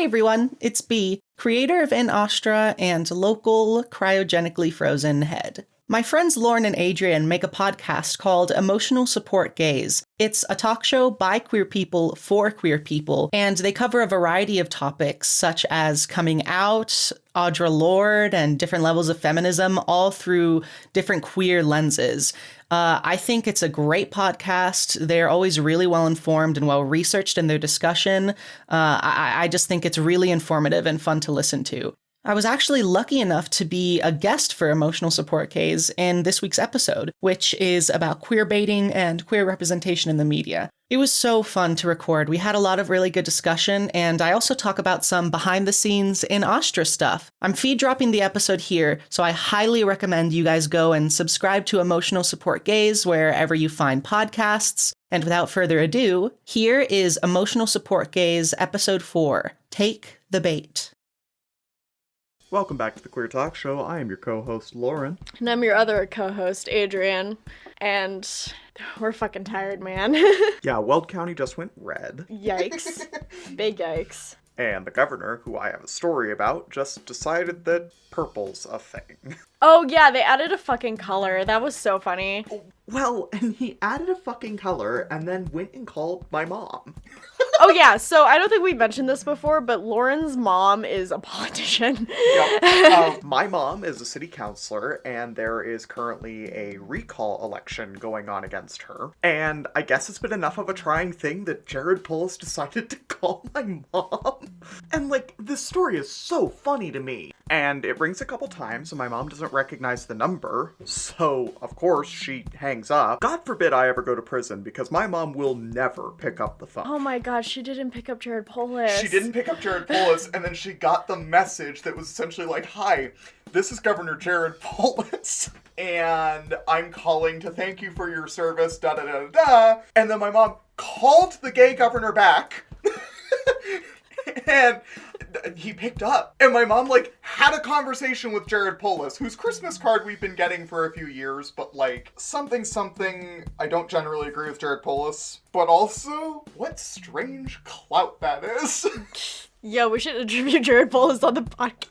Hey everyone, it's B, creator of In Astra and local cryogenically frozen head. My friends Lauren and Adrian make a podcast called Emotional Support Gaze. It's a talk show by queer people for queer people, and they cover a variety of topics such as coming out, Audre Lorde, and different levels of feminism, all through different queer lenses. I think it's a great podcast. They're always really well informed and well researched in their discussion. I just think it's really informative and fun to listen to. I was actually lucky enough to be a guest for Emotional Support Gaze in this week's episode, which is about queer baiting and queer representation in the media. It was so fun to record. We had a lot of really good discussion, and I also talk about some behind-the-scenes In Astra stuff. I'm feed dropping the episode here, so I highly recommend you guys go and subscribe to Emotional Support Gaze wherever you find podcasts. And without further ado, here is Emotional Support Gaze Episode 4, Take the Bait. Welcome back to the Queer Talk Show. I am your co-host, Lauren. And I'm your other co-host, Adrian. And we're fucking tired, man. Yeah, Weld County just went red. Yikes. Big yikes. And the governor, who I have a story about, just decided that purple's a thing. Oh yeah, they added a fucking color. That was so funny. Well, and he added a fucking color and then went and called my mom. Oh yeah, so I don't think we mentioned this before, but Lauren's mom is a politician. Yep. My mom is a city councilor, and there is currently a recall election going on against her. And I guess it's been enough of a trying thing that Jared Polis decided to call my mom. And, this story is so funny to me. And it rings a couple times, and my mom doesn't recognize the number, so, of course, she hangs up. God forbid I ever go to prison, because my mom will never pick up the phone. Oh my god, she didn't pick up Jared Polis. She didn't pick up Jared Polis, and then she got the message that was essentially like, "Hi, this is Governor Jared Polis, and I'm calling to thank you for your service, da-da-da-da-da." And then my mom called the gay governor back, and he picked up. And my mom, had a conversation with Jared Polis, whose Christmas card we've been getting for a few years, but, something, I don't generally agree with Jared Polis, but also, what strange clout that is. Yo, we should attribute Jared Polis on the podcast.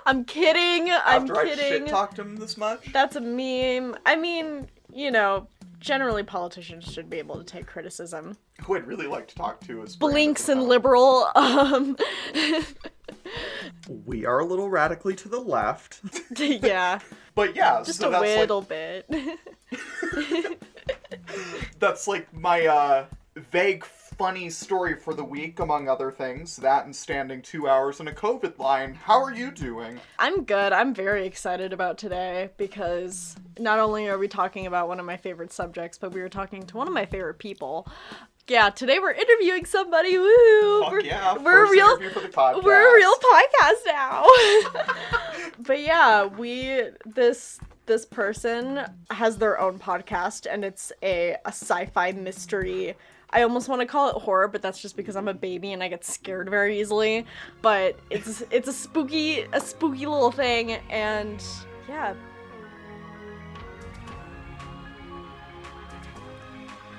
I'm kidding. After I shit-talked him this much? That's a meme. I mean, generally politicians should be able to take criticism. Who I'd really like to talk to is Blinks and liberal. We are a little radically to the left. Yeah. But yeah, just so a little bit. That's my vague funny story for the week, among other things. That and standing 2 hours in a COVID line. How are you doing? I'm good. I'm very excited about today because not only are we talking about one of my favorite subjects, but we were talking to one of my favorite people. Yeah, today we're interviewing somebody. Woo! Fuck yeah! We're a real interview for the podcast. We're a real podcast now. But yeah, this person has their own podcast, and it's a sci-fi mystery. I almost want to call it horror, but that's just because I'm a baby and I get scared very easily. But it's a spooky little thing, and yeah.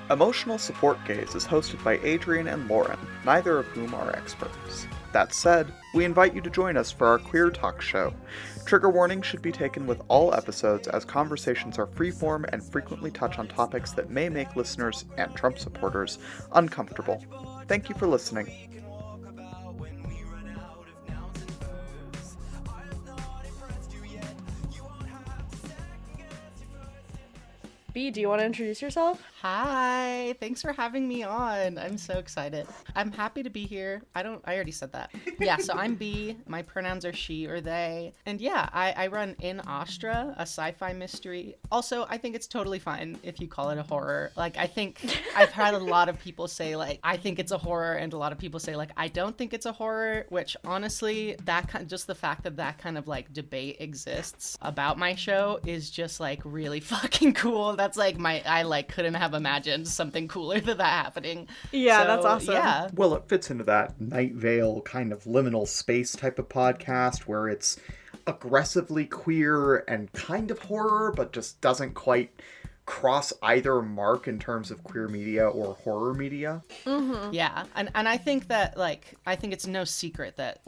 Emotional Support Gaze is hosted by Adrian and Lauren, neither of whom are experts. That said, we invite you to join us for our queer talk show. Trigger warning should be taken with all episodes, as conversations are freeform and frequently touch on topics that may make listeners and Trump supporters uncomfortable. Thank you for listening. B, do you want to introduce yourself? Hi, thanks for having me on. I'm so excited. I'm happy to be here. I already said that. Yeah, so I'm B. My pronouns are she or they. And yeah, I run In Astra, a sci-fi mystery. Also, I think it's totally fine if you call it a horror. I think I've had a lot of people say, I think it's a horror, and a lot of people say, I don't think it's a horror, which honestly, just the fact that kind of debate exists about my show is just really fucking cool. That's I couldn't have imagined something cooler than that happening. Yeah, so, that's awesome. Yeah. Well, it fits into that Night Vale kind of liminal space type of podcast where it's aggressively queer and kind of horror, but just doesn't quite cross either mark in terms of queer media or horror media. Yeah, and I think that, like, I think it's no secret that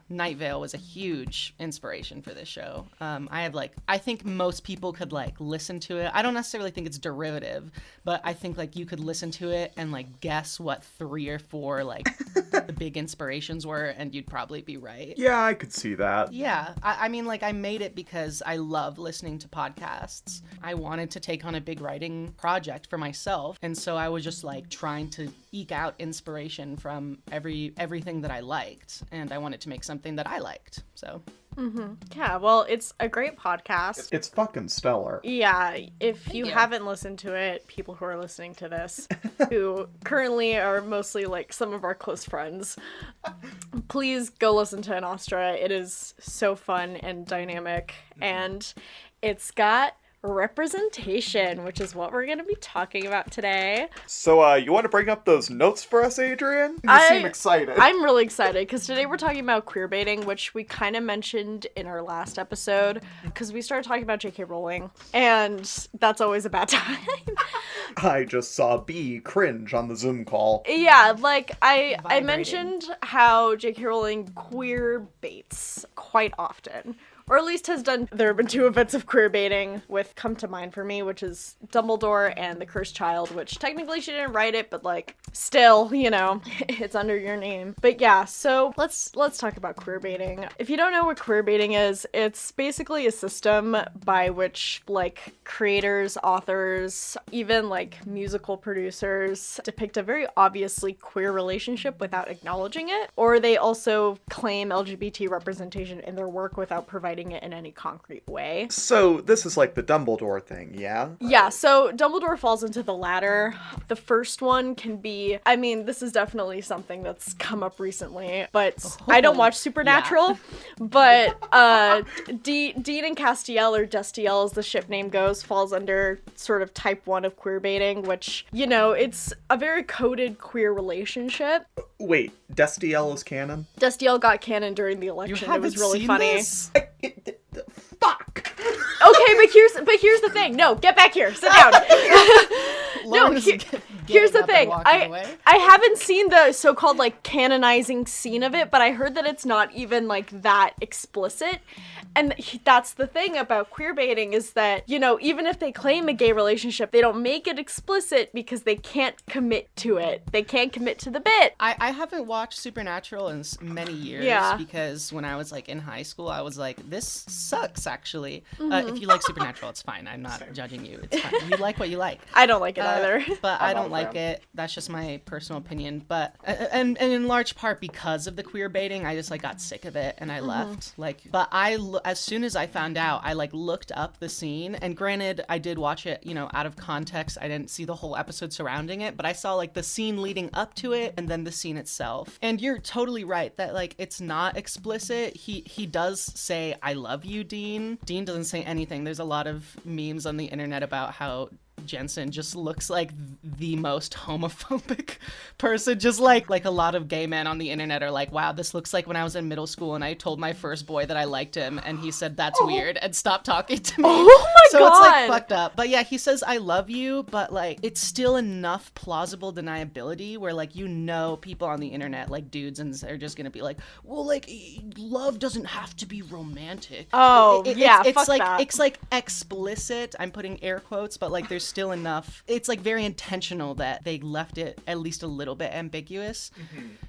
Night Vale was a huge inspiration for this show. I think most people could, like, listen to it. I don't necessarily think it's derivative, but I think, like, you could listen to it and, like, guess what 3 or 4, like, the big inspirations were, and you'd probably be right. Yeah, I could see that. Yeah, I mean, like, I made it because I love listening to podcasts. I wanted to take on a big writing project for myself, and so I was just, like, trying to eke out inspiration from everything that I liked, and I wanted to make something that I liked, so... Yeah, well, it's a great podcast. It's fucking stellar. Yeah, if you you. haven't listened to it, people who are listening to this, who currently are mostly like some of our close friends, please go listen to Nostra. It is so fun and dynamic, and it's got representation, which is what we're going to be talking about today. So, you want to bring up those notes for us, Adrian? You seem excited. I'm really excited because today we're talking about queer baiting, which we kind of mentioned in our last episode because we started talking about J.K. Rowling, and that's always a bad time. I just saw B cringe on the Zoom call. Yeah, like I Vibrating. mentioned how J.K. Rowling queer baits quite often. Or at least has done. There have been 2 events of queer baiting with come to mind for me, which is Dumbledore and The Cursed Child, which technically she didn't write it, but like still, you know, it's under your name. But yeah, so let's talk about queer baiting. If you don't know what queer baiting is, it's basically a system by which like creators, authors, even like musical producers depict a very obviously queer relationship without acknowledging it, or they also claim LGBT representation in their work without providing it in any concrete way. So, this is like the Dumbledore thing, yeah? Yeah, so Dumbledore falls into the latter. The first one can be, I mean, this is definitely something that's come up recently, but I don't watch Supernatural, but Dean and Castiel, or Destiel as the ship name goes, falls under sort of type 1 of queer baiting, which, you know, it's a very coded queer relationship. Wait, Destiel is canon? Destiel got canon during the election. It was really funny. This? Fuck! Okay, but here's the thing. No, get back here. Sit down. Lauren is Here's the getting up and thing. walking away. I haven't seen the so-called like canonizing scene of it, but I heard that it's not even like that explicit. And that's the thing about queer baiting is that, you know, even if they claim a gay relationship, they don't make it explicit because they can't commit to it. They can't commit to the bit. I haven't watched Supernatural in many years because when I was like in high school, I was like, this sucks actually. If you like Supernatural, it's fine. I'm not judging you. It's fine. You like what you like. I don't like it either. But I don't not a like fan. it. That's just my personal opinion. But and in large part because of the queer baiting, I just like got sick of it and I left. Like, but as soon as I found out, I like looked up the scene. And granted, I did watch it, you know, out of context. I didn't see the whole episode surrounding it, but I saw like the scene leading up to it and then the scene itself. And you're totally right that like it's not explicit. He does say I love you, Dean. Dean doesn't say anything. There's a lot of memes on the internet about how Jensen just looks like the most homophobic person. Just like a lot of gay men on the internet are like, wow, this looks like when I was in middle school and I told my first boy that I liked him and he said that's weird and stopped talking to me. Oh my so God. It's like fucked up. But yeah, he says I love you, but like it's still enough plausible deniability where like, you know, people on the internet, like dudes, and they're just gonna be like, well, like love doesn't have to be romantic. Oh, yeah, it's fuck like that. it's like explicit. I'm putting air quotes, but like there's still enough. It's like very intentional that they left it at least a little bit ambiguous,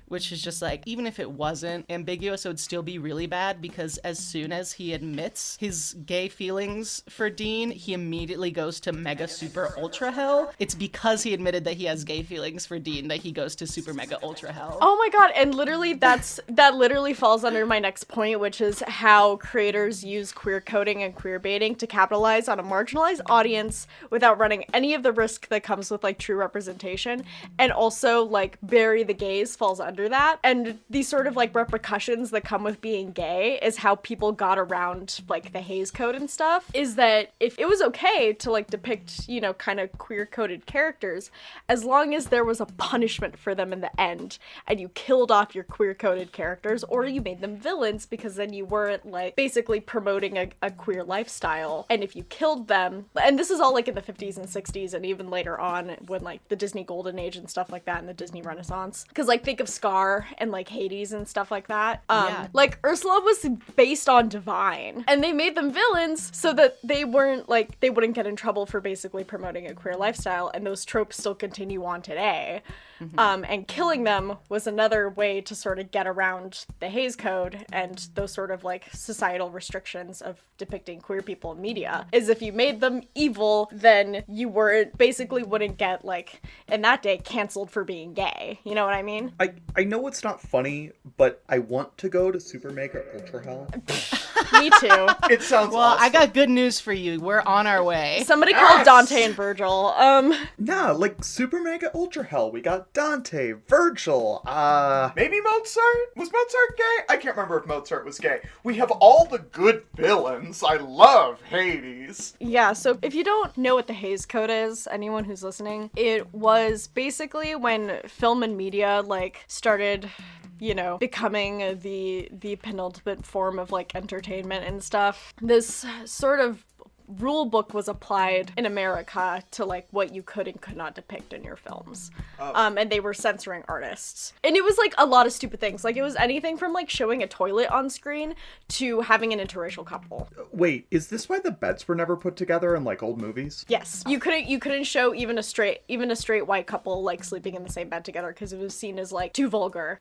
which is just like, even if it wasn't ambiguous, it would still be really bad because as soon as he admits his gay feelings for Dean, he immediately goes to mega super ultra hell. It's because he admitted that he has gay feelings for Dean that he goes to super mega ultra hell. Oh my God, and literally that literally falls under my next point, which is how creators use queer coding and queer baiting to capitalize on a marginalized audience without running any of the risk that comes with like true representation. And also like bury the gays falls under under that. And these sort of like repercussions that come with being gay is how people got around like the Hays Code and stuff, is that if it was okay to like depict, you know, kind of queer coded characters, as long as there was a punishment for them in the end and you killed off your queer coded characters, or you made them villains because then you weren't like basically promoting a queer lifestyle. And if you killed them, and this is all like in the 50s and 60s and even later on when like the Disney Golden Age and stuff like that and the Disney Renaissance, because like think of Scar and like Hades and stuff like that. Like Ursula was based on Divine, and they made them villains so that they weren't like, they wouldn't get in trouble for basically promoting a queer lifestyle, and those tropes still continue on today. And killing them was another way to sort of get around the Hays Code and those sort of like societal restrictions of depicting queer people in media, is if you made them evil, then you wouldn't get like, in that day, canceled for being gay. You know what I mean? I know it's not funny, but I want to go to Super Mega Ultra Hell. Me too. It sounds Well, awesome. I got good news for you. We're on our way. Somebody called Dante and Virgil. Nah, like Super Mega Ultra Hell. We got Dante, Virgil, maybe Mozart? Was Mozart gay? I can't remember if Mozart was gay. We have all the good villains. I love Hades. Yeah, so if you don't know what the Hays Code is, anyone who's listening, it was basically when film and media like started, you know, becoming the penultimate form of like entertainment and stuff. This sort of rule book was applied in America to like what you could and could not depict in your films. And they were censoring artists. And it was like a lot of stupid things. Like it was anything from like showing a toilet on screen to having an interracial couple. Wait, is this why the beds were never put together in like old movies? Yes. You couldn't show even a straight white couple like sleeping in the same bed together because it was seen as like too vulgar.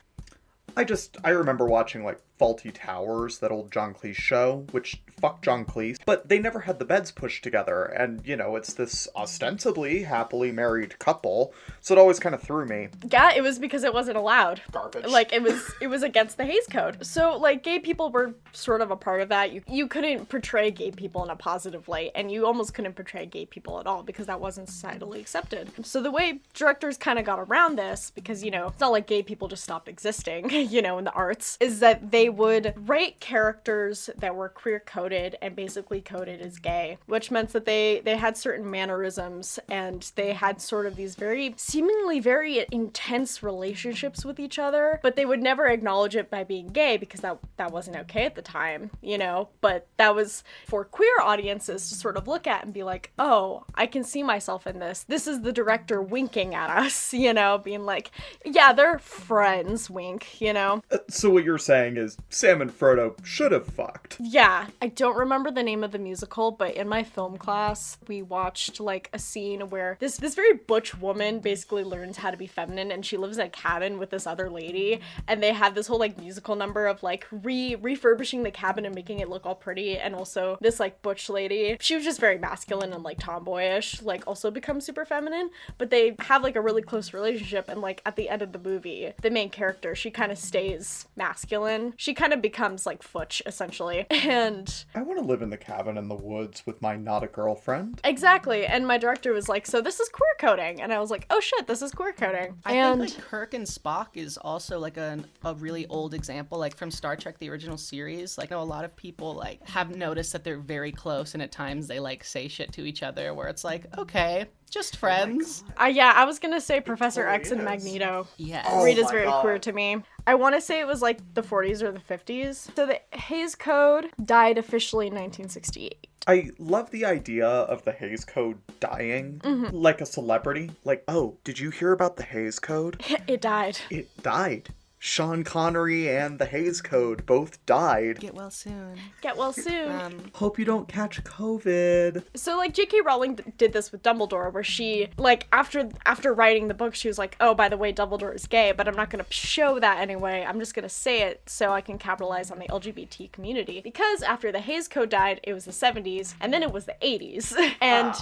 I remember watching like Faulty Towers, that old John Cleese show, which fuck John Cleese, but they never had the beds pushed together, and you know, it's this ostensibly happily married couple, so it always kind of threw me. Yeah, it was because it wasn't allowed. Garbage. Like it was against the Hays Code. So like gay people were sort of a part of that. You couldn't portray gay people in a positive light, and you almost couldn't portray gay people at all because that wasn't societally accepted. So the way directors kind of got around this, because you know, it's not like gay people just stopped existing, you know, in the arts, is that they would write characters that were queer coded and basically coded as gay, which meant that they had certain mannerisms and they had sort of these seemingly very intense relationships with each other, but they would never acknowledge it by being gay because that wasn't okay at the time, you know. But that was for queer audiences to sort of look at and be like, oh, I can see myself in this. This is the director winking at us, you know, being like, yeah, they're friends, wink, you know. So what you're saying is Sam and Frodo should have fucked. Yeah, I don't remember the name of the musical, but in my film class, we watched like a scene where this very butch woman basically learns how to be feminine, and she lives in a cabin with this other lady, and they had this whole like musical number of like refurbishing the cabin and making it look all pretty, and also this like butch lady, she was just very masculine and like tomboyish, like also becomes super feminine, but they have like a really close relationship, and like at the end of the movie, the main character, she kind of stays masculine. She kind of becomes like Futch essentially. And I want to live in the cabin in the woods with my not a girlfriend. Exactly. And my director was like, so this is queer coding. And I was like, oh shit, this is queer coding. I think like Kirk and Spock is also like a really old example, like from Star Trek, the original series. Like, I know a lot of people like have noticed that they're very close, and at times they like say shit to each other where it's like, okay, just friends. Yeah, I was gonna say Professor X and Magneto. Yes. Oh Reed is my very God. queer to me. I want to say it was like the 40s or the 50s. So the Hays Code died officially in 1968. I love the idea of the Hays Code dying like a celebrity. Like, oh, did you hear about the Hays Code? It died. It died. Sean Connery and the Hays Code both died. Get well soon. Get well soon. Hope you don't catch COVID. So like J.K. Rowling did this with Dumbledore, where she like after writing the book, she was like, oh, by the way, Dumbledore is gay, but I'm not gonna show that anyway. I'm just gonna say it so I can capitalize on the LGBT community. Because after the Hays Code died, it was the 70s, and then it was the 80s, and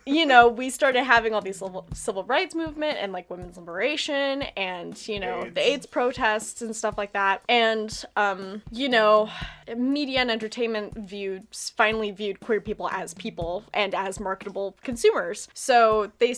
you know, we started having all these civil rights movement and like women's liberation and, you know, the AIDS protests and stuff like that. And, you know, media and entertainment finally viewed queer people and as marketable consumers. So they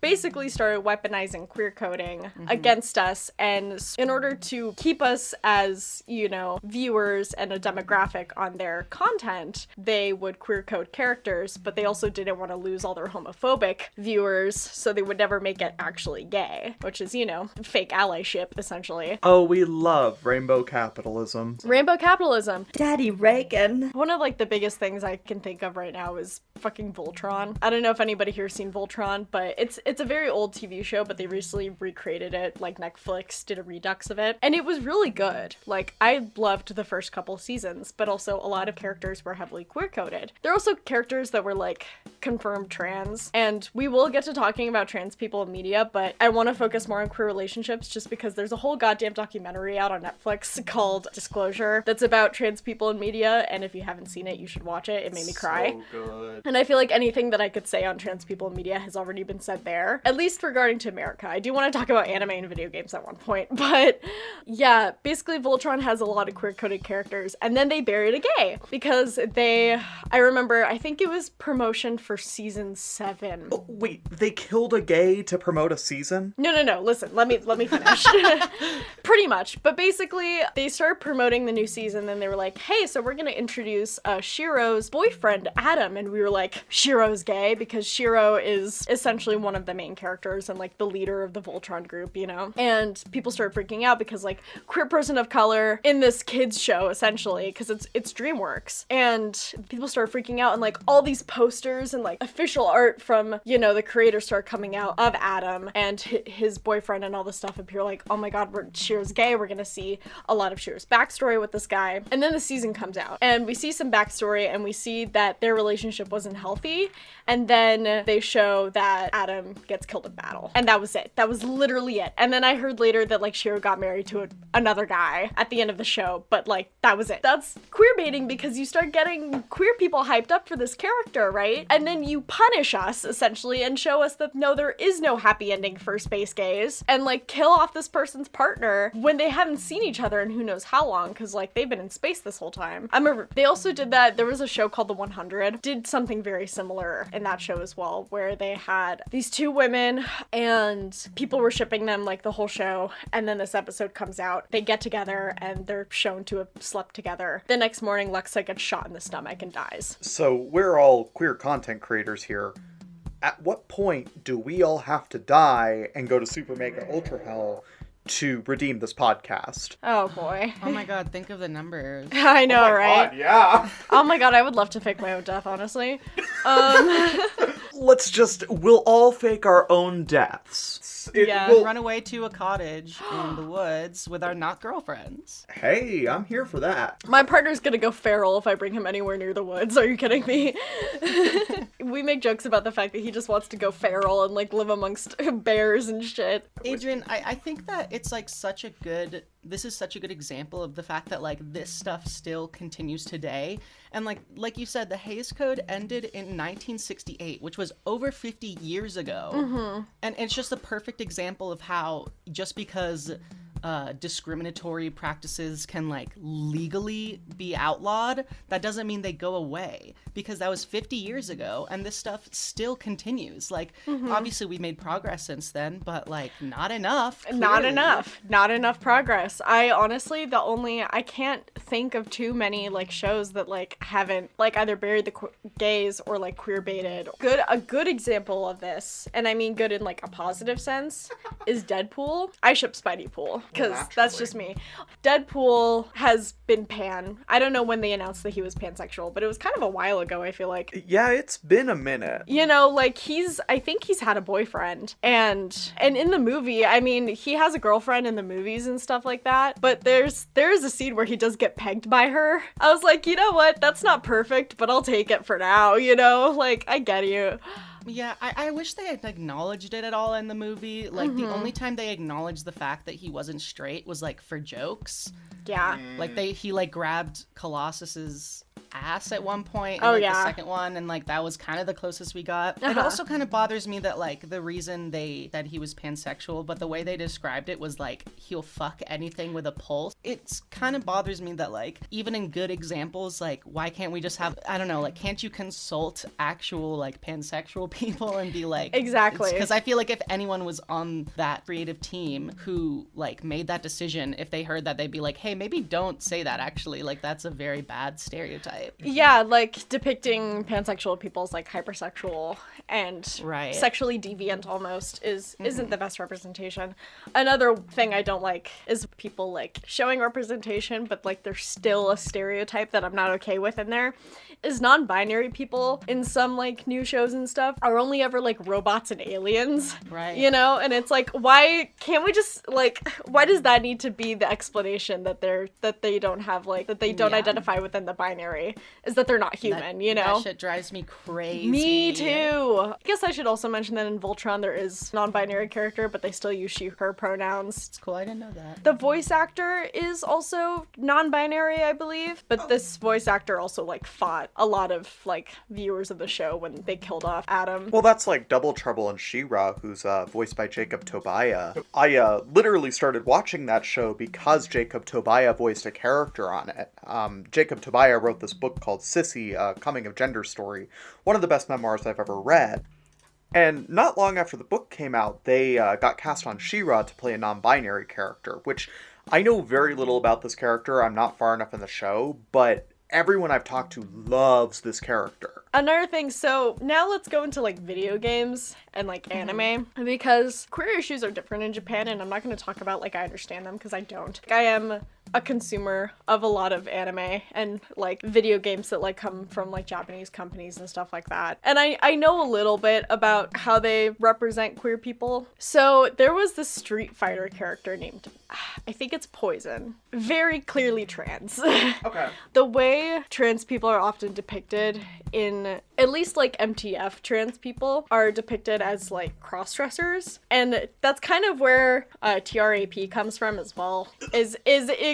basically started weaponizing queer coding against us. And in order to keep us as, you know, viewers and a demographic on their content, they would queer code characters, but they also didn't want to lose all their homophobic viewers, so they would never make it actually gay, which is, you know, fake allyship, essentially. Oh, we love rainbow capitalism. Rainbow capitalism. Daddy Reagan. One of, like, the biggest things I can think of right now is fucking Voltron. I don't know if anybody here's seen Voltron, but it's a very old TV show, but they recently recreated it, like Netflix did a redux of it, and it was really good. Like, I loved the first couple seasons, but also a lot of characters were heavily queer-coded. There are also characters that were, like, confirmed trans, and we will get to talking about trans people in media, but I want to focus more on queer relationships just because there's a whole goddamn documentary out on Netflix called Disclosure that's about trans people in media, and if you haven't seen it, you should watch it. It made me cry. So good. And I feel like anything that I could say on trans people in media has already been said there, at least regarding to America. I do want to talk about anime and video games at one point, but yeah, basically Voltron has a lot of queer-coded characters, and then they buried a gay because I remember, I think it was promotion for season 7. Oh, wait, they killed a gay to promote a season? No, listen, let me finish. Pretty much. But basically, they started promoting the new season, and they were like, hey, so we're gonna introduce Shiro's boyfriend, Adam, and we were like, Shiro's gay, because Shiro is essentially one of the main characters and, like, the leader of the Voltron group, you know? And people started freaking out because, like, queer person of color in this kids show, essentially, because it's DreamWorks. And people started freaking out, and, like, all these posters and, like, official art from, you know, the creator started coming out of Adam and his boyfriend and all this stuff, and people were like, oh my god, Shiro's gay, we're gonna see a lot of Shiro's backstory with this guy. And then the season comes out, and we see some backstory, and we see that their relationship wasn't healthy, and then they show that Adam gets killed in battle. And that was it. That was literally it. And then I heard later that, like, Shiro got married to another guy at the end of the show, but, like, that was it. That's queer baiting because you start getting queer people hyped up for this character, right? And then you punish us, essentially, and show us that, no, there is no happy ending for space gays, and, like, kill off this person's partner when they haven't seen each other in who knows how long, because, like, they've been in space this whole time. I remember they also did that. There was a show called The 100, did something very similar in that show as well, where they had these two women and people were shipping them, like, the whole show, and then this episode comes out, they get together and they're shown to have slept together. The next morning, Lexa gets shot in the stomach and dies. So we're all queer content creators here. At what point do we all have to die and go to Super Mega Ultra Hell to redeem this podcast? Oh boy. Oh my god, think of the numbers. I know, Oh my right? God, yeah. Oh my god, I would love to fake my own death, honestly. We'll all fake our own deaths. Yeah. Run away to a cottage in the woods with our not girlfriends. Hey, I'm here for that. My partner's gonna go feral if I bring him anywhere near the woods. Are you kidding me? We make jokes about the fact that he just wants to go feral and, like, live amongst bears and shit. Adrian, I think that it's, like, this is such a good example of the fact that, like, this stuff still continues today. And, like you said, the Hays Code ended in 1968, which was over 50 years ago. Mm-hmm. And it's just a perfect example of how just because discriminatory practices can, like, legally be outlawed, that doesn't mean they go away, because that was 50 years ago and this stuff still continues. Like, obviously we made progress since then, but, like, not enough. Not clearly. not enough progress. I honestly, I can't think of too many, like, shows that, like, haven't, like, either buried the gays or, like, queer baited. A good example of this, and I mean good in, like, a positive sense, is Deadpool. I ship Spidey Pool, because that's just me. Deadpool has been pan. I don't know when they announced that he was pansexual, but it was kind of a while ago, I feel like. Yeah, it's been a minute. You know, like, I think he's had a boyfriend, and in the movie, I mean, he has a girlfriend in the movies and stuff like that, but there's a scene where he does get pegged by her. I was like, you know what, that's not perfect, but I'll take it for now, you know? Like, I get you. Yeah, I wish they had acknowledged it at all in the movie. Like, the only time they acknowledged the fact that he wasn't straight was, like, for jokes. Yeah. Like, he, like, grabbed Colossus's ass at one point in Oh, like yeah. the second one, and like that was kind of the closest we got. It Uh-huh. also kind of bothers me that like the reason they that he was pansexual, but the way they described it was like he'll fuck anything with a pulse. It's kind of bothers me that like even in good examples, like why can't we just have, I don't know, like can't you consult actual like pansexual people and be like, Exactly. because I feel like if anyone was on that creative team who like made that decision, if they heard that, they'd be like, hey, maybe don't say that actually, like that's a very bad stereotype. Yeah, like depicting pansexual people as like hypersexual and Right. sexually deviant almost isn't the best representation. Another thing I don't like is people like showing representation, but like there's still a stereotype that I'm not okay with in there. Is non-binary people in some like new shows and stuff are only ever like robots and aliens. Right. You know, and it's like, why can't we just like, why does that need to be the explanation that they don't have like, that they don't Yeah. identify within the binary, is that they're not human, you know? That shit drives me crazy. Me too. I guess I should also mention that in Voltron there is non-binary character, but they still use she, her pronouns. It's cool, I didn't know that. The voice actor is also non-binary, I believe, but this voice actor also like fought a lot of like viewers of the show when they killed off Adam. Well, that's like Double Trouble in She-Ra, who's voiced by Jacob Tobiah. I literally started watching that show because Jacob Tobiah voiced a character on it. Jacob Tobiah wrote this book called Sissy, a coming-of-gender story, one of the best memoirs I've ever read. And not long after the book came out, they got cast on She-Ra to play a non-binary character, which I know very little about this character. I'm not far enough in the show, but everyone I've talked to loves this character. Another thing, so now let's go into like video games and like anime, because queer issues are different in Japan, and I'm not going to talk about like I understand them because I don't. I am a consumer of a lot of anime and like video games that like come from like Japanese companies and stuff like that. And I know a little bit about how they represent queer people. So there was this Street Fighter character named, I think it's Poison, very clearly trans. Okay. The way trans people are often depicted in, at least like MTF trans people are depicted as like cross-dressers, and that's kind of where TRAP comes from as well.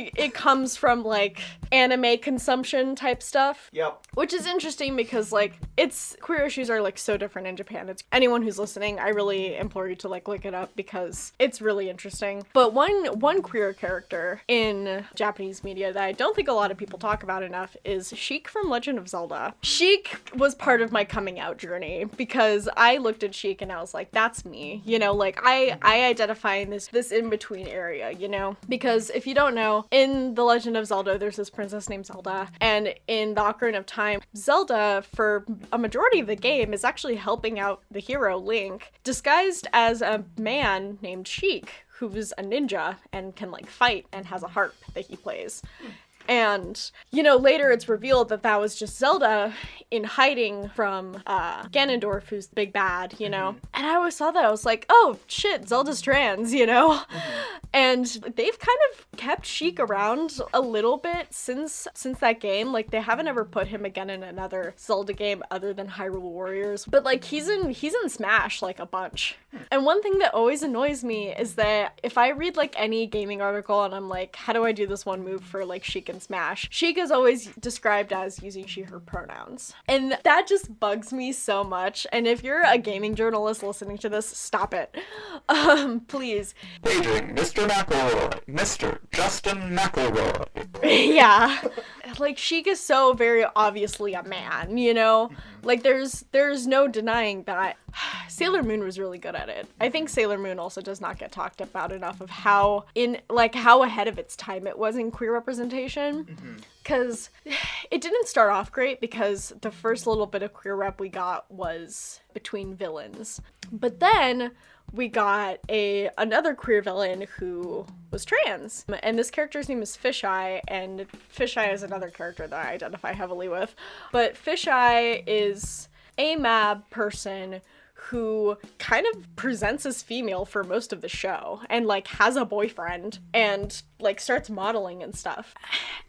It comes from like anime consumption type stuff. Yep. Which is interesting because like it's queer issues are like so different in Japan. It's anyone who's listening, I really implore you to like look it up because it's really interesting. But one queer character in Japanese media that I don't think a lot of people talk about enough is Sheik from Legend of Zelda. Sheik was part of my coming out journey because I looked at Sheik and I was like, that's me. You know, like I identify in this in-between area, you know? Because if you don't know, in The Legend of Zelda, there's this princess named Zelda, and in the Ocarina of Time, Zelda, for a majority of the game, is actually helping out the hero, Link, disguised as a man named Sheik, who's a ninja and can, like, fight and has a harp that he plays. And, you know, later it's revealed that that was just Zelda in hiding from Ganondorf, who's the big bad, you know? And I always saw that. I was like, oh, shit, Zelda's trans, you know? And they've kind of kept Sheik around a little bit since that game. Like, they haven't ever put him again in another Zelda game other than Hyrule Warriors. But, like, he's in Smash, like, a bunch. And one thing that always annoys me is that if I read, like, any gaming article and I'm like, how do I do this one move for, like, Sheik in Smash? Sheik is always described as using she, her pronouns. And that just bugs me so much. And if you're a gaming journalist listening to this, stop it. Please. Paging Mr. McElroy, Mr. Justin McElroy. Yeah. Like, Sheik is so very obviously a man, you know? Like, there's no denying that. Sailor Moon was really good at it. I think Sailor Moon also does not get talked about enough of how ahead of its time it was in queer representation. Because it didn't start off great because the first little bit of queer rep we got was between villains. But then we got another queer villain who was trans. And this character's name is Fisheye, and Fisheye is another character that I identify heavily with. But Fisheye is a mab person who kind of presents as female for most of the show and like has a boyfriend and like starts modeling and stuff.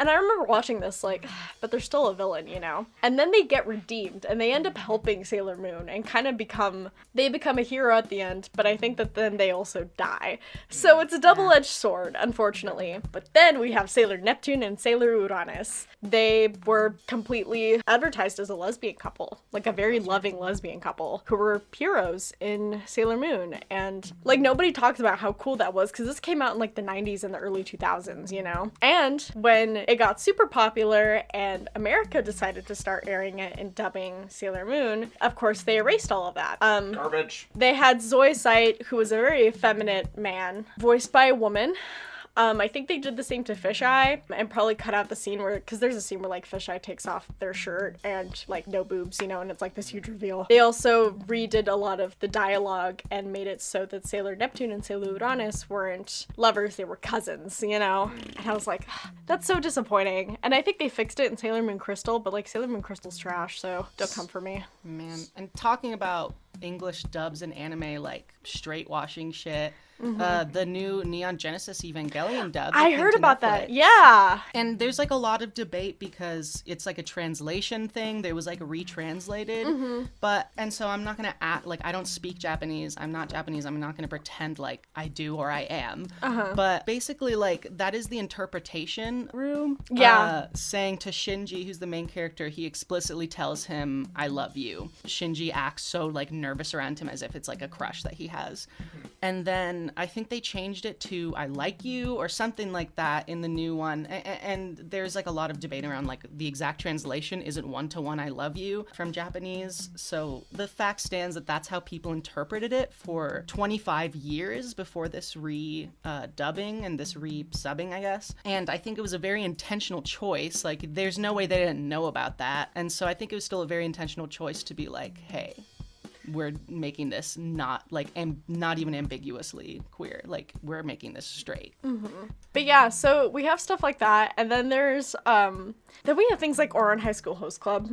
And I remember watching this like, but they're still a villain, you know? And then they get redeemed and they end up helping Sailor Moon and kind of become a hero at the end, but I think that then they also die. So it's a double-edged sword, unfortunately. But then we have Sailor Neptune and Sailor Uranus. They were completely advertised as a lesbian couple, like a very loving lesbian couple who were heroes in Sailor Moon. And like nobody talks about how cool that was because this came out in like the 90s and the early 2000s, you know? And when it got super popular and America decided to start airing it and dubbing Sailor Moon, of course they erased all of that. Garbage. They had Zoisite, who was a very effeminate man, voiced by a woman. I think they did the same to Fisheye and probably cut out the scene where, because there's a scene where like Fisheye takes off their shirt and like no boobs, you know, and it's like this huge reveal. They also redid a lot of the dialogue and made it so that Sailor Neptune and Sailor Uranus weren't lovers, they were cousins, you know? And I was like, that's so disappointing. And I think they fixed it in Sailor Moon Crystal, but like Sailor Moon Crystal's trash, so don't come for me. Man, and talking about English dubs and anime, like straight washing shit. The new Neon Genesis Evangelion dub. I came heard to about Netflix. that. Yeah. And there's like a lot of debate because it's like a translation thing. There was like retranslated. And so I'm not going to act like I don't speak Japanese. I'm not Japanese. I'm not going to pretend like I do or I am. But basically like that is the interpretation room. Yeah. Saying to Shinji, who's the main character, he explicitly tells him, I love you. Shinji acts so like nervous around him as if it's like a crush that he has. And then I think they changed it to I like you or something like that in the new one. And there's like a lot of debate around like the exact translation isn't one-to-one I love you from Japanese. So the fact stands that that's how people interpreted it for 25 years before this dubbing and this re-subbing, I guess. And I think it was a very intentional choice. Like there's no way they didn't know about that. And so I think it was still a very intentional choice to be like, hey, we're making this not like not even ambiguously queer, like we're making this straight. But yeah, so we have stuff like that, and then there's then we have things like Ouran High School Host Club.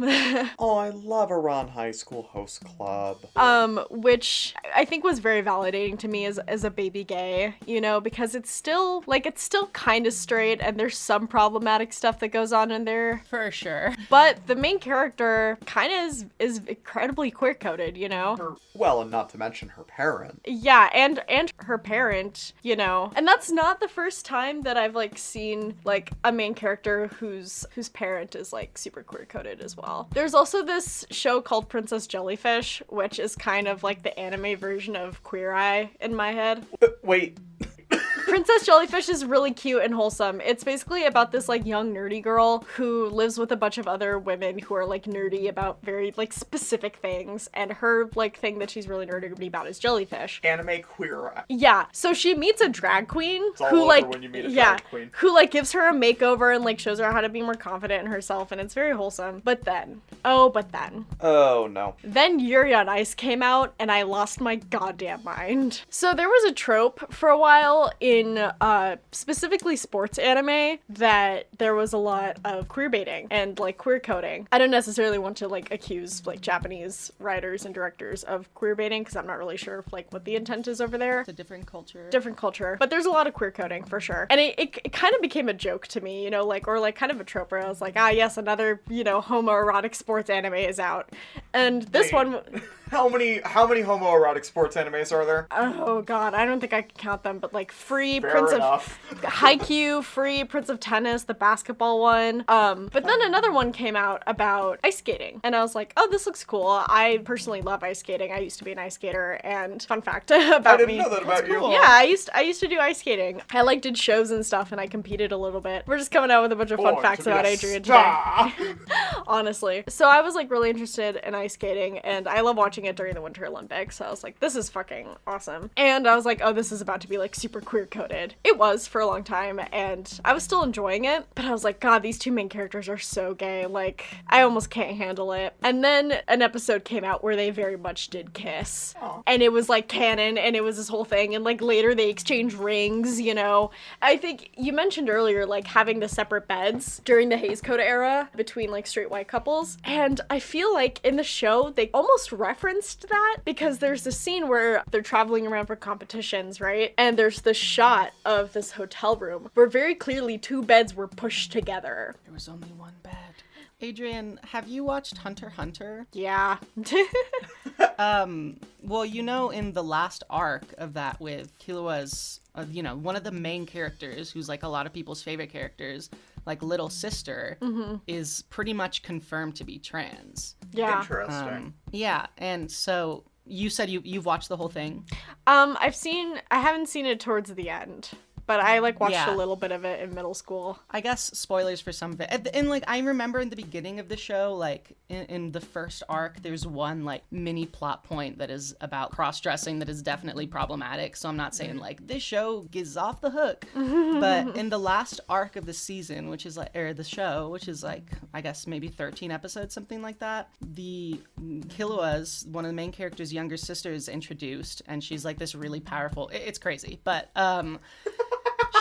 Oh, I love Ouran High School Host Club. Which I think was very validating to me as a baby gay, you know, because it's still kind of straight and there's some problematic stuff that goes on in there. For sure. But the main character kind of is incredibly queer-coded, you know? Well, and not to mention her parent. Yeah, and her parent, you know. And that's not the first time that I've like seen like a main character whose parent is like super queer coded as well. There's also this show called Princess Jellyfish, which is kind of like the anime version of Queer Eye in my head. Wait. Princess Jellyfish is really cute and wholesome. It's basically about this like young nerdy girl who lives with a bunch of other women who are like nerdy about very like specific things, and her like thing that she's really nerdy about is jellyfish. Anime Queer. Yeah, so she meets a drag queen It's all who over like when you meet a drag queen. who like gives her a makeover and like shows her how to be more confident in herself, and it's very wholesome. But then Oh no. then Yuri on Ice came out, and I lost my goddamn mind. So there was a trope for a while in specifically sports anime that there was a lot of queer baiting and like queer coding. I don't necessarily want to like accuse like Japanese writers and directors of queer baiting because I'm not really sure if, like what the intent is over there. It's a different culture. But there's a lot of queer coding for sure. And it kind of became a joke to me, you know, like, or like kind of a trope where I was like, ah, yes, another, you know, homoerotic sports anime is out. And this one... How many homoerotic sports animes are there? Oh god, I don't think I can count them, but like Free, Fair Prince enough. of Haikyuu, Free, Prince of Tennis, the basketball one. But then another one came out about ice skating, and I was like, oh, this looks cool. I personally love ice skating. I used to be an ice skater, and fun fact about I didn't me. know that about you. Yeah, I used to do ice skating. I like did shows and stuff, and I competed a little bit. We're just coming out with a bunch of fun facts about Adrian today. Honestly. So I was like really interested in ice skating, and I love watching it during the Winter Olympics. So I was like, this is fucking awesome. And I was like, oh, this is about to be like super queer coded. It was for a long time, and I was still enjoying it, but I was like, god, these two main characters are so gay. Like, I almost can't handle it. And then an episode came out where they very much did kiss. Aww. And it was like canon, and it was this whole thing, and like later they exchanged rings, you know. I think you mentioned earlier like having the separate beds during the Hays Code era between like straight white couples, and I feel like in the show they almost reference referenced that because there's this scene where they're traveling around for competitions, right? And there's this shot of this hotel room where very clearly 2 beds were pushed together. There was only one bed. Adrian, have you watched Hunter x Hunter? Yeah. Well, you know, in the last arc of that with Killua's, one of the main characters, who's like a lot of people's favorite characters, like little sister, is pretty much confirmed to be trans. Yeah. Interesting. Yeah, and so you said you've watched the whole thing? I haven't seen it towards the end. But I watched Yeah. a little bit of it in middle school. I guess spoilers for some of it. And I remember in the beginning of the show, in the first arc, there's one mini plot point that is about cross-dressing that is definitely problematic. So I'm not saying this show gives off the hook. But in the last arc of the season, which is the show, which is I guess maybe 13 episodes, something like that, the Killua's, one of the main character's younger sister, is introduced, and she's this really powerful. It's crazy, but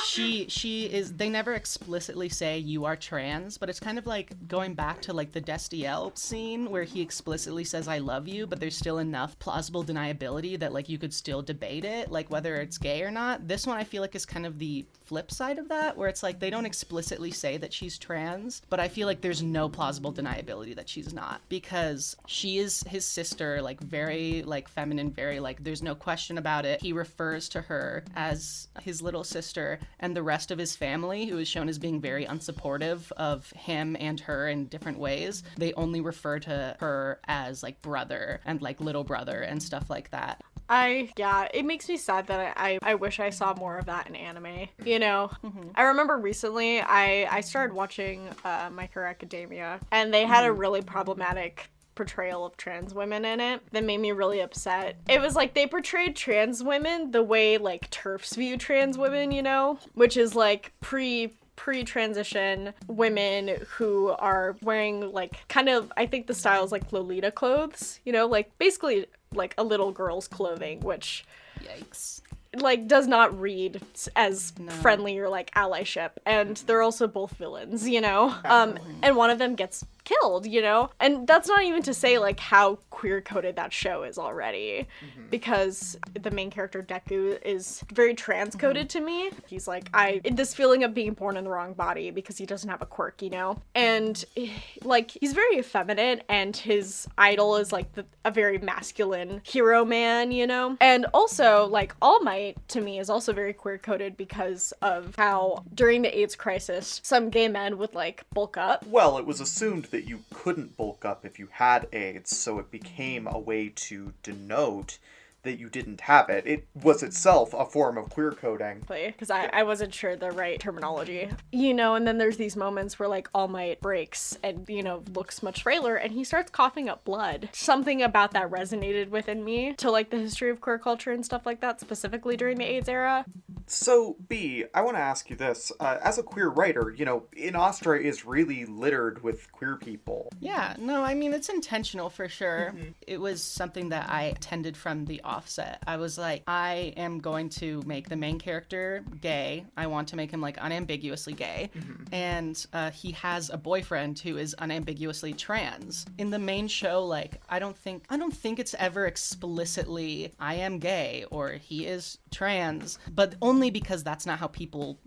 she is, they never explicitly say you are trans, but it's kind of going back to the Destiel scene where he explicitly says I love you, but there's still enough plausible deniability that you could still debate it, whether it's gay or not. This one I feel is kind of the flip side of that, where it's they don't explicitly say that she's trans, but I feel there's no plausible deniability that she's not, because she is his sister, very feminine, very there's no question about it. He refers to her as his little sister, and the rest of his family, who is shown as being very unsupportive of him and her in different ways, they only refer to her as brother and little brother and stuff like that. It makes me sad that I wish I saw more of that in anime, I remember recently I started watching My Hero Academia, and they had a really problematic portrayal of trans women in it that made me really upset. It was they portrayed trans women the way TERFs view trans women, which is pre-transition women who are wearing kind of, I think the style is Lolita clothes, basically a little girl's clothing, which Yikes. does not read as friendly or allyship, and they're also both villains, and one of them gets killed, and that's not even to say how queer coded that show is already, because the main character Deku is very trans coded to me. He's this feeling of being born in the wrong body because he doesn't have a quirk, and he's very effeminate, and his idol is a very masculine hero man, and also All Might to me is also very queer coded because of how during the AIDS crisis some gay men would bulk up. Well, it was assumed that you couldn't bulk up if you had AIDS, so it became a way to denote that you didn't have it. It was itself a form of queer coding. Because I wasn't sure the right terminology. And then there's these moments where All Might breaks and, looks much frailer, and he starts coughing up blood. Something about that resonated within me to the history of queer culture and stuff like that, specifically during the AIDS era. So, B, I want to ask you this. As a queer writer, In Astra is really littered with queer people. Yeah, no, I mean, it's intentional for sure. It was something that I tended from the offset. I was I am going to make the main character gay. I want to make him unambiguously gay. And he has a boyfriend who is unambiguously trans. In the main show, I don't think it's ever explicitly I am gay or he is trans, but only because that's not how people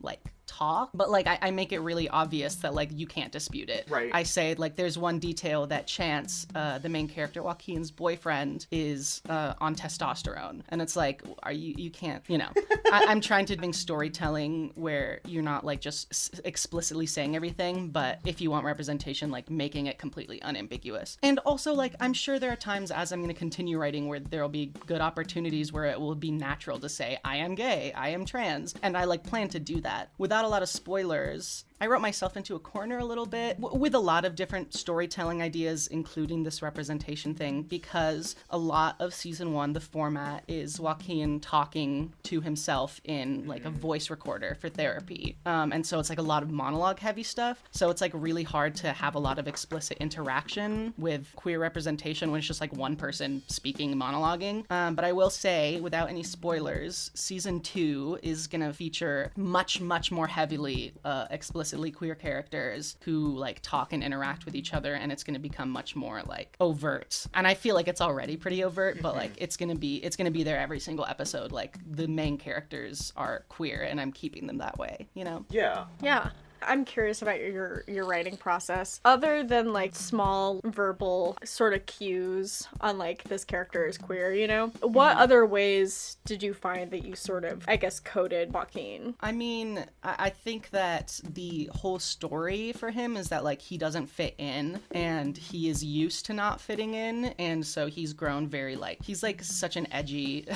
talk, but I make it really obvious that you can't dispute it. Right. I say there's one detail that Chance, the main character Joaquin's boyfriend, is on testosterone, and it's are you can't, I'm trying to bring storytelling where you're not just explicitly saying everything, but if you want representation, making it completely unambiguous. And also I'm sure there are times as I'm going to continue writing where there'll be good opportunities where it will be natural to say I am gay, I am trans, and I plan to do that without a lot of spoilers. I wrote myself into a corner a little bit with a lot of different storytelling ideas, including this representation thing, because a lot of season 1, the format is Joaquin talking to himself in a voice recorder for therapy. And so it's a lot of monologue heavy stuff. So it's really hard to have a lot of explicit interaction with queer representation when it's just one person speaking and monologuing. But I will say, without any spoilers, season 2 is going to feature much, much more heavily explicit explicitly queer characters who like talk and interact with each other, and it's going to become much more like overt. And I feel like it's already pretty overt, but like it's going to be there every single episode. Like the main characters are queer, and I'm keeping them that way, you know? Yeah. Yeah. I'm curious about your writing process. Other than like small verbal sort of cues on like this character is queer, you know? What other ways did you find that you sort of, I guess, coded Joaquin? I mean, I think that the whole story for him is that like he doesn't fit in, and he is used to not fitting in, and so he's grown very like he's such an edgy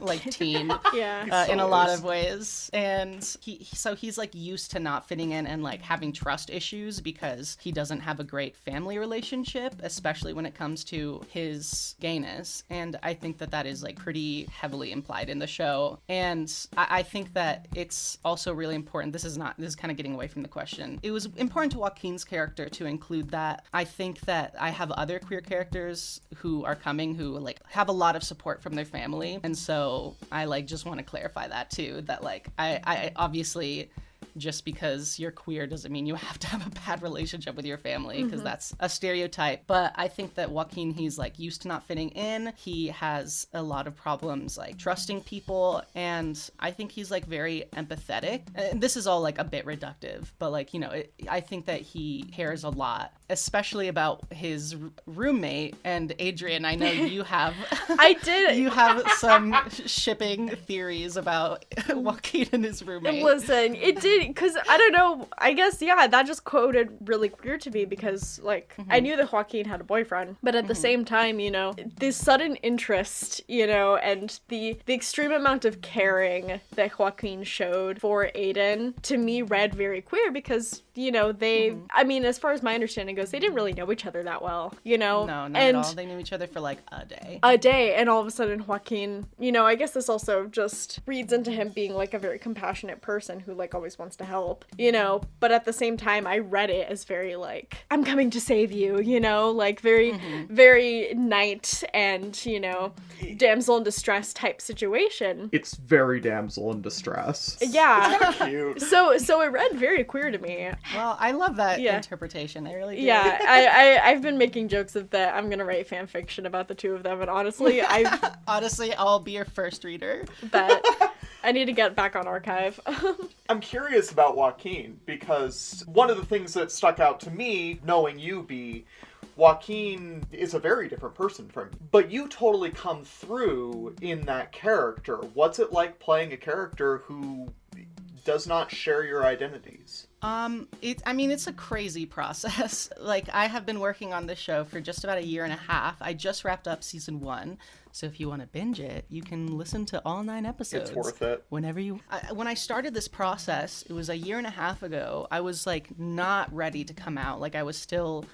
like teen Yeah. in a lot of ways, and he's like used to not fitting in and like having trust issues because he doesn't have a great family relationship, especially when it comes to his gayness. And I think that is like pretty heavily implied in the show. And I think that it's also really important. This is kind of getting away from the question. It was important to Joaquin's character to include that. I think that I have other queer characters who are coming who like have a lot of support from their family. And so I like just want to clarify that too, that like I obviously, just because you're queer doesn't mean you have to have a bad relationship with your family, because that's a stereotype. But I think that Joaquin, he's like used to not fitting in. He has a lot of problems like trusting people, and I think he's like very empathetic. And this is all like a bit reductive, but like, you know, I think that he cares a lot, especially about his roommate. And Adrian, I know you have I did. you have some shipping theories about Joaquin and his roommate. Listen, it did, because I don't know, I guess, yeah, that just quoted really queer to me, because, like, I knew that Joaquin had a boyfriend, but at the same time, you know, this sudden interest, you know, and the extreme amount of caring that Joaquin showed for Aiden, to me, read very queer, because, you know, they, I mean, as far as my understanding goes, they didn't really know each other that well, you know? No, not at all. They knew each other for like a day. And all of a sudden Joaquin, you know, I guess this also just reads into him being like a very compassionate person who like always wants to help, you know, but at the same time I read it as very like, I'm coming to save you, you know, like very very knight and, you know, damsel in distress type situation. It's very damsel in distress. Yeah. Cute. So it read very queer to me. Well, I love that Yeah. interpretation. I really do. Yeah, I've been making jokes of that. I'm gonna write fan fiction about the two of them, and honestly, I Honestly, I'll be your first reader. bet I need to get back on archive. I'm curious about Joaquin, because one of the things that stuck out to me, knowing you, B, Joaquin is a very different person from you. But you totally come through in that character. What's it like playing a character who does not share your identities? It's a crazy process. Like, I have been working on this show for just about a year and a half. I just wrapped up season 1. So if you want to binge it, you can listen to all 9 episodes. It's worth it. Whenever you... when I started this process, it was a year and a half ago, I was, like, not ready to come out. Like, I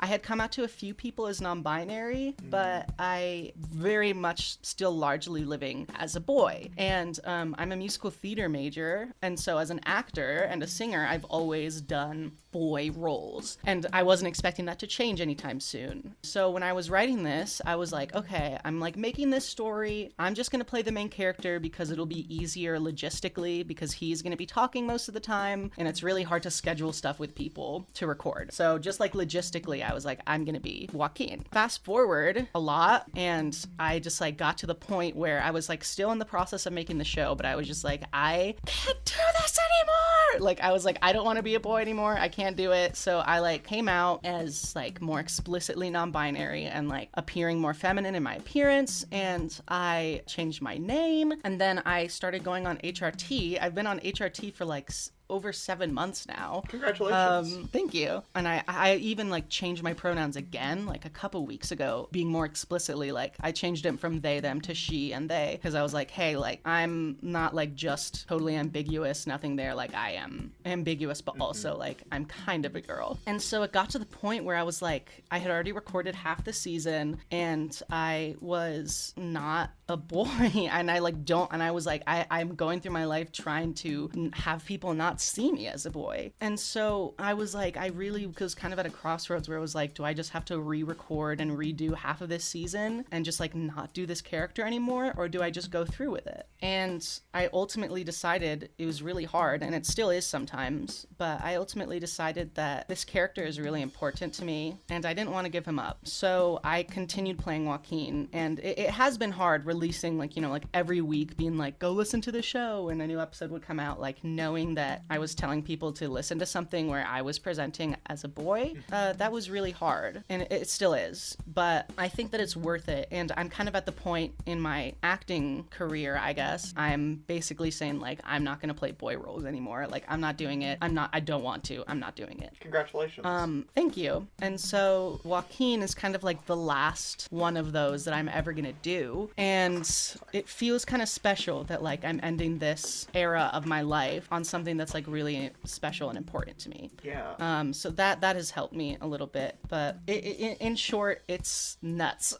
had come out to a few people as non-binary, but I very much still largely living as a boy. And I'm a musical theater major, and so as an actor and a singer, I've always done boy roles. And I wasn't expecting that to change anytime soon. So when I was writing this, I was like, okay, I'm, like, making this story. I'm just going to play the main character because it'll be easier logistically, because he's going to be talking most of the time, and it's really hard to schedule stuff with people to record. So just like logistically, I was like, I'm going to be Joaquin. Fast forward a lot, and I just like got to the point where I was like still in the process of making the show, but I was just like, I can't do this anymore. Like, I was like, I don't want to be a boy anymore. I can't do it. So I like came out as like more explicitly non-binary and like appearing more feminine in my appearance, and I changed my name, and then I started going on HRT. I've been on HRT for like over 7 months now. Congratulations. Thank you. And I even like changed my pronouns again like a couple weeks ago, being more explicitly like I changed it from they, them to she and they, because I was like, hey, like I'm not like just totally ambiguous, nothing there, like I am ambiguous, but also like I'm kind of a girl. And so it got to the point where I was like, I had already recorded half the season and I was not a boy, and I was like, I'm going through my life trying to have people not not see me as a boy. And so I was like, I really was kind of at a crossroads where I was like, do I just have to re-record and redo half of this season and just like not do this character anymore, or do I just go through with it? And I ultimately decided, it was really hard, and it still is sometimes, but I ultimately decided that this character is really important to me and I didn't want to give him up. So I continued playing Joaquin, and it has been hard releasing like, you know, like every week being like, go listen to the show, and a new episode would come out, like knowing that I was telling people to listen to something where I was presenting as a boy. That was really hard, and it still is, but I think that it's worth it. And I'm kind of at the point in my acting career, I guess, I'm basically saying like, I'm not going to play boy roles anymore. Like, I'm not doing it. I don't want to. I'm not doing it. Congratulations. Thank you. And so Joaquin is kind of like the last one of those that I'm ever gonna do. And it feels kind of special that like I'm ending this era of my life on something that's like really special and important to me. Yeah. So that has helped me a little bit. But in short, it's nuts.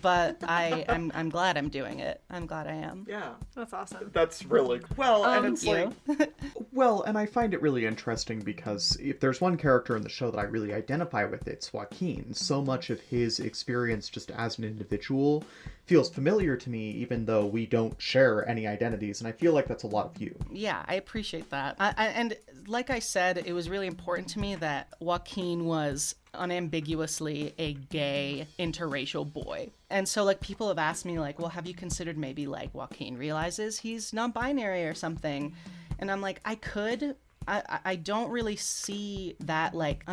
But I'm glad I'm doing it. I'm glad I am. Yeah. That's awesome. That's really well, and it's you. like, well, and I find it really interesting because if there's one character in the show that I really identify with, it's Joaquin. So much of his experience just as an individual feels familiar to me, even though we don't share any identities, and I feel like that's a lot of you. Yeah, I appreciate that. And like I said, it was really important to me that Joaquin was unambiguously a gay interracial boy. And so like people have asked me like, well, have you considered maybe like Joaquin realizes he's non-binary or something? And I'm like, I could. I don't really see that, like,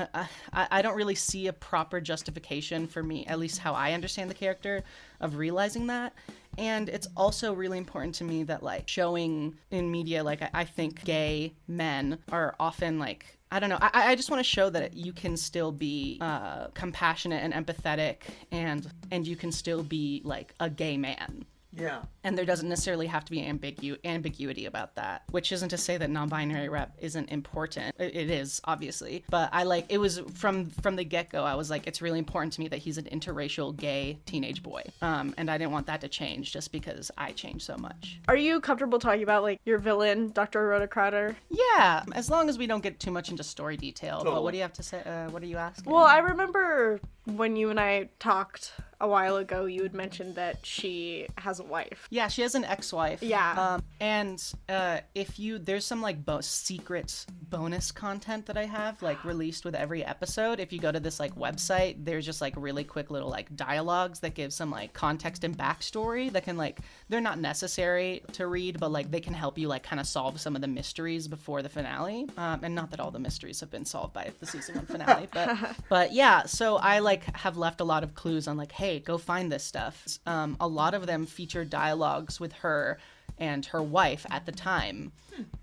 I don't really see a proper justification for me, at least how I understand the character, of realizing that. And it's also really important to me that, like, showing in media, like, I think gay men are often, like, I don't know, I just want to show that you can still be compassionate and empathetic, and you can still be, like, a gay man. Yeah. And there doesn't necessarily have to be ambiguity about that, which isn't to say that non-binary rep isn't important. It is, obviously. But I like, it was from the get-go, I was like, it's really important to me that he's an interracial gay teenage boy. And I didn't want that to change just because I changed so much. Are you comfortable talking about like your villain, Dr. Rhoda Crowder? Yeah, as long as we don't get too much into story detail. Totally. But what do you have to say? What are you asking? Well, I remember when you and I talked a while ago, you had mentioned that she has a wife. Yeah, she has an ex-wife. Yeah. And there's some like secret bonus content that I have like released with every episode. If you go to this like website, there's just like really quick little like dialogues that give some like context and backstory that can like, they're not necessary to read, but like they can help you like kind of solve some of the mysteries before the finale. And not that all the mysteries have been solved by the season 1 finale, but yeah, so I like have left a lot of clues on like, hey, go find this stuff. A lot of them feature dialogues with her and her wife at the time.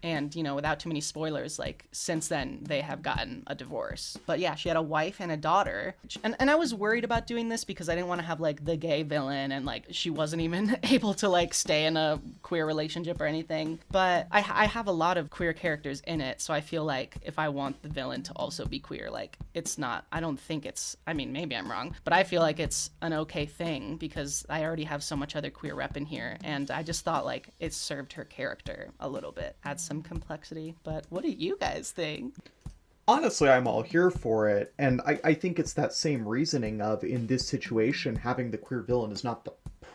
And, you know, without too many spoilers, like, since then, they have gotten a divorce. But yeah, she had a wife and a daughter. And I was worried about doing this because I didn't want to have, like, the gay villain and, like, she wasn't even able to, like, stay in a queer relationship or anything. But I have a lot of queer characters in it, so I feel like if I want the villain to also be queer, like, it's not, I don't think it's, I mean, maybe I'm wrong, but I feel like it's an okay thing because I already have so much other queer rep in here. And I just thought, like, it served her character a little bit. Add some complexity. But what do you guys think? Honestly, I'm all here for it, and I think it's that same reasoning of, in this situation, having the queer villain is not the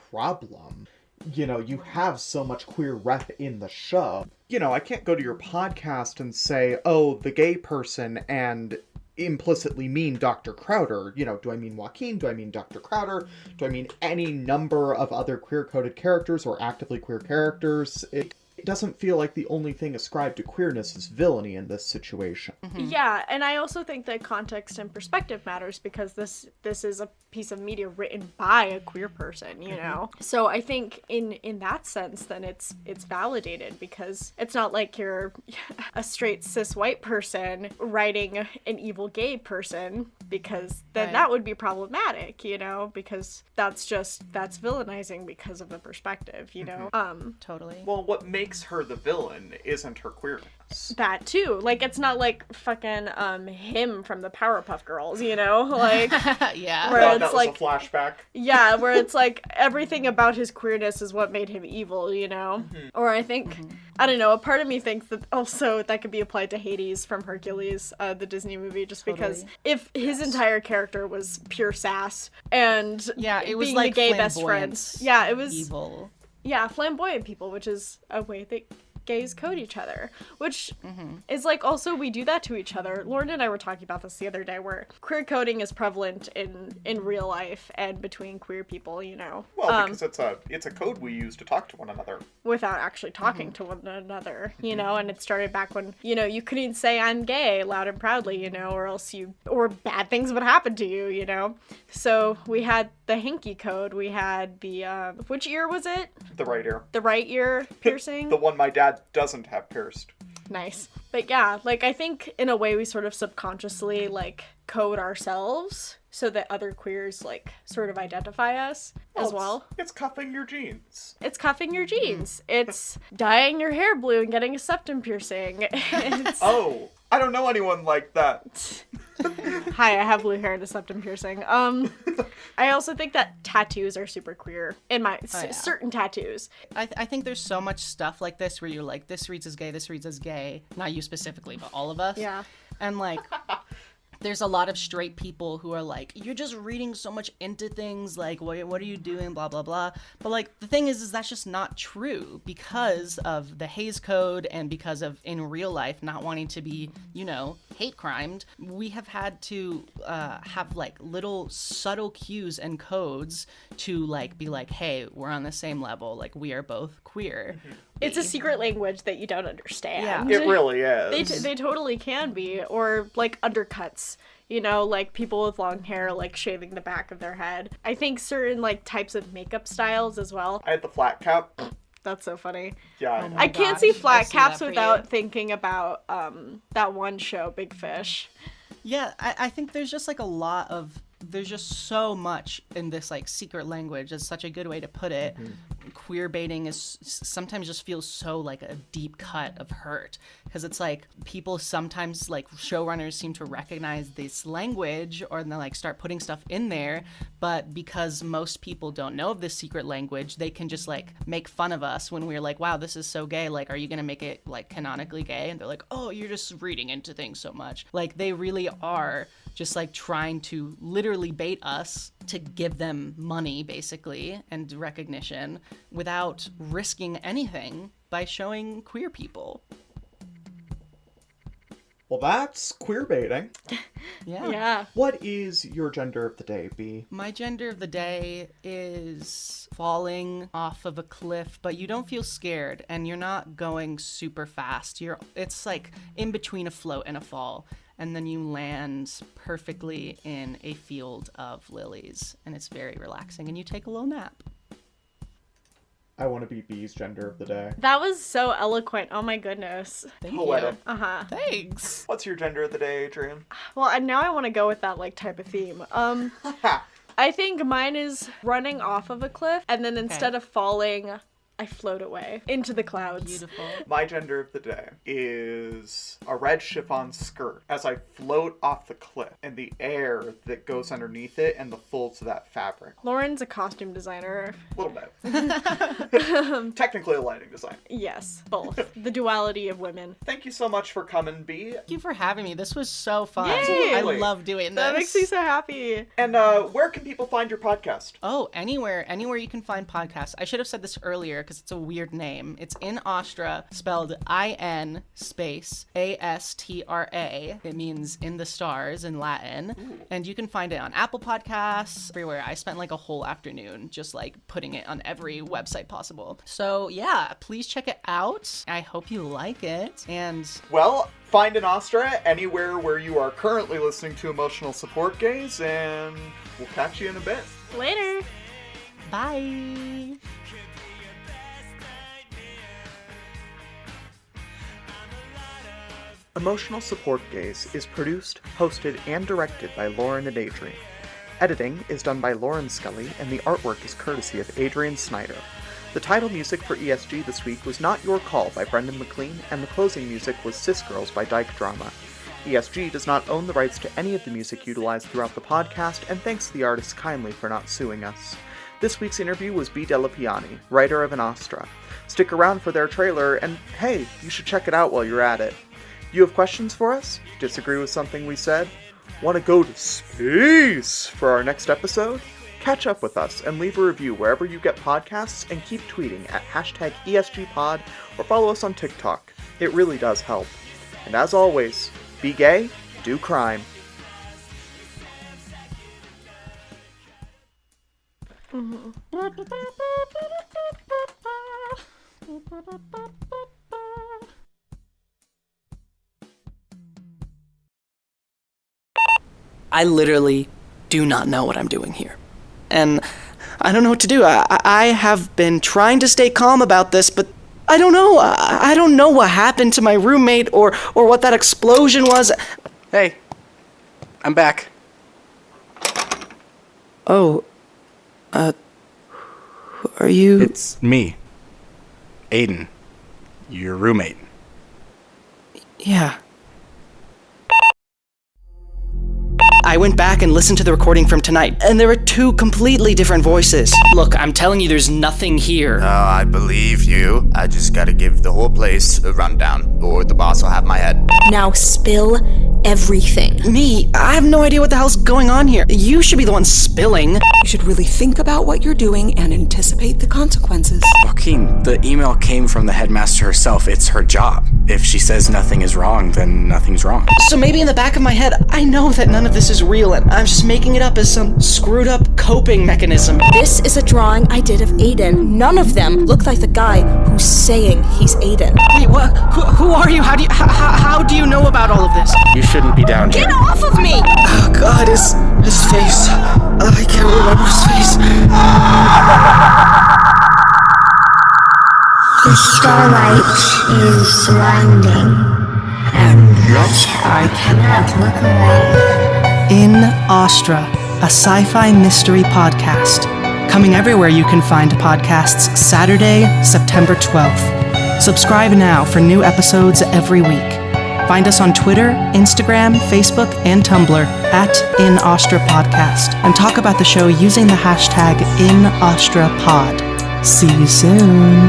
problem. You know, you have so much queer rep in the show. You know, I can't go to your podcast and say, oh, the gay person, and implicitly mean Dr. Crowder. You know, do I mean Joaquin? Do I mean Dr. Crowder? Do I mean any number of other queer-coded characters or actively queer characters? It doesn't feel like the only thing ascribed to queerness is villainy in this situation. Mm-hmm. Yeah, and I also think that context and perspective matters because this is a piece of media written by a queer person, you know? So I think in that sense, then it's validated because it's not like you're a straight cis white person writing an evil gay person, because then that would be problematic, you know? Because that's villainizing because of the perspective, you know? Totally. Well, what makes makes her the villain isn't her queerness. That too. Like, it's not like fucking him from the Powerpuff Girls, you know? Like, Yeah. where That it's was like, a flashback. yeah, where it's like everything about his queerness is what made him evil, you know? Or I think, I don't know, a part of me thinks that also that could be applied to Hades from Hercules, the Disney movie, just because Totally. if his entire character was pure sass and Yeah, it was being like the gay best flamboyant friends. Yeah, it was evil. yeah, flamboyant people, which is a way that gays code each other, which is like also we do that to each other. Lauren and I were talking about this the other day, where queer coding is prevalent in real life and between queer people, you know, Well, because it's a code we use to talk to one another. without actually talking to one another, you know. And it started back when, you know, you couldn't say I'm gay loud and proudly, you know, or bad things would happen to you, you know. So we had the hanky code, we had the which ear was it? The right ear. The right ear piercing. The one my dad doesn't have pierced. Nice. But yeah, like I think in a way we sort of subconsciously like code ourselves so that other queers like sort of identify us as well. It's cuffing your jeans. It's cuffing your jeans. It's dyeing your hair blue and getting a septum piercing. It's, Oh, I don't know anyone like that. hi, I have blue hair and a septum piercing. I also think that tattoos are super queer in my yeah. certain tattoos. I think there's so much stuff like this where you're like, this reads as gay, this reads as gay. Not you specifically, but all of us. Yeah. And like, there's a lot of straight people who are like, you're just reading so much into things, like, what are you doing, blah, blah, blah. But like, the thing is that's just not true because of the Hays Code and because of, in real life, not wanting to be, you know, hate crimed. We have had to have like little subtle cues and codes to like be like, hey, we're on the same level, like we are both queer. It's a secret language that you don't understand. Yeah. It really is. They totally can be, or like undercuts, you know, like people with long hair like shaving the back of their head. I think certain like types of makeup styles as well. I had the flat cap. That's so funny. Yeah, I Oh know. my I can't gosh, see I flat see caps that for without you. thinking about that one show, Big Fish. Yeah, I think there's just like there's just so much in this like secret language. It's such a good way to put it. Queer baiting is sometimes just feels so like a deep cut of hurt because it's like people sometimes like showrunners seem to recognize this language or they like start putting stuff in there, but because most people don't know of this secret language, they can just like make fun of us when we're like, wow, this is so gay, like are you gonna make it like canonically gay? And they're like, oh, you're just reading into things so much. Like they really are just like trying to literally bait us to give them money basically and recognition without risking anything by showing queer people. Well, that's queer baiting. Yeah. What is your gender of the day, B? My gender of the day is falling off of a cliff, but you don't feel scared and you're not going super fast. It's like in between a float and a fall. And then you land perfectly in a field of lilies, and it's very relaxing, and you take a little nap. I want to be B's gender of the day. That was so eloquent. Oh my goodness. Thank Poetic. you. Uh-huh. Thanks. What's your gender of the day, Adrian? Well, and now I want to go with that like type of theme. I think mine is running off of a cliff, and then instead of falling, I float away into the clouds. Beautiful. My gender of the day is a red chiffon skirt as I float off the cliff and the air that goes underneath it and the folds of that fabric. Lauren's a costume designer. A little bit. Technically a lighting design. Yes, both. The duality of women. Thank you so much for coming, B. Thank you for having me. This was so fun. Yay! I love doing this. That makes me so happy. And where can people find your podcast? Oh, anywhere you can find podcasts. I should have said this earlier because it's a weird name. It's In Astra, spelled I-N space A-S-T-R-A. It means in the stars in Latin. Ooh. And you can find it on Apple Podcasts, everywhere. I spent like a whole afternoon just like putting it on every website possible. So yeah, please check it out. I hope you like it. And Well, find an Astra anywhere where you are currently listening to Emotional Support Gaze, and we'll catch you in a bit. Later. bye. Emotional Support Gaze is produced, hosted, and directed by Lauren and Adrian. Editing is done by Lauren Scully, and the artwork is courtesy of Adrian Snyder. The title music for ESG this week was Not Your Call by Brendan McLean, and the closing music was Cis Girls by Dyke Drama. ESG does not own the rights to any of the music utilized throughout the podcast, and thanks to the artists kindly for not suing us. This week's interview was B. Della Piani, writer of Inastra. Stick around for their trailer, and hey, you should check it out while you're at it. You have questions for us? Disagree with something we said? Want to go to space for our next episode? Catch up with us and leave a review wherever you get podcasts, and keep tweeting at #ESGpod or follow us on TikTok. It really does help. And as always, be gay, do crime. I literally do not know what I'm doing here. And I don't know what to do. I have been trying to stay calm about this, but I don't know. I don't know what happened to my roommate or what that explosion was. Hey, I'm back. Oh, who are you? It's me, Aiden, your roommate. Yeah. I went back and listened to the recording from tonight, and there were two completely different voices. Look, I'm telling you, there's nothing here. I believe you. I just gotta give the whole place a rundown, or the boss will have my head. Now spill everything. Me? I have no idea what the hell's going on here. You should be the one spilling. You should really think about what you're doing and anticipate the consequences. Joaquin, the email came from the headmaster herself. It's her job. If she says nothing is wrong, then nothing's wrong. So maybe in the back of my head, I know that none of this is real, and I'm just making it up as some screwed up coping mechanism. This is a drawing I did of Aiden. None of them look like the guy who's saying he's Aiden. Wait, what? Who are you? How do you know about all of this? You shouldn't be down here. Get off of me! Oh God, his face. I can't remember his face. The starlight is blinding, and I cannot look away. In Astra, a sci-fi mystery podcast. Coming everywhere you can find podcasts Saturday, September 12th. Subscribe now for new episodes every week. Find us on Twitter, Instagram, Facebook, and Tumblr at @InAstraPodcast, and talk about the show using the hashtag #InAstraPod. See you soon.